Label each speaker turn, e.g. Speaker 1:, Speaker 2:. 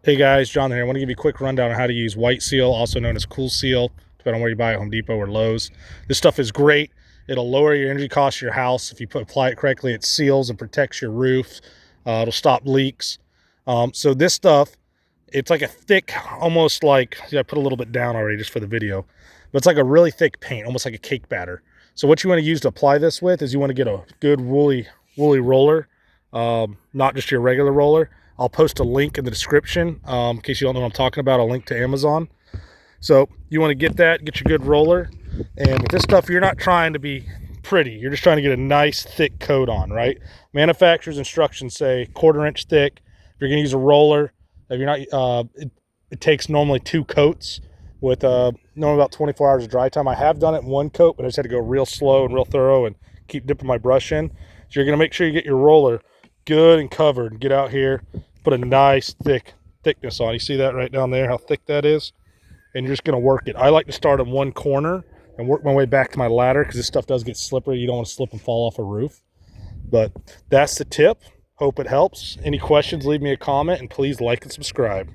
Speaker 1: Hey guys, John here. I want to give you a quick rundown on how to use White Seal, also known as Cool Seal, depending on where you buy it, Home Depot or Lowe's. This stuff is great. It'll lower your energy costs of your house. If you apply it correctly, it seals and protects your roof. It'll stop leaks. So this stuff, it's like a thick, almost like, I put a little bit down already just for the video, but it's like a really thick paint, almost like a cake batter. So what you want to use to apply this with is you want to get a good woolly roller, not just your regular roller. I'll post a link in the description in case you don't know what I'm talking about, a link to Amazon. So you want to get that, get your good roller. And with this stuff, you're not trying to be pretty. You're just trying to get a nice thick coat on, right? Manufacturer's instructions say 1/4 inch thick. If you're going to use a roller, if you're not, it takes normally 2 coats with normally about 24 hours of dry time. I have done it in 1 coat, but I just had to go real slow and real thorough and keep dipping my brush in. So you're going to make sure you get your roller good and covered and get out here, put a nice thickness on. You see that right down there, how thick that is? And you're just going to work it. I like to start on one corner and work my way back to my ladder because this stuff does get slippery. You don't want to slip and fall off a roof. But that's the tip. Hope it helps. Any questions, leave me a comment, and please like and subscribe.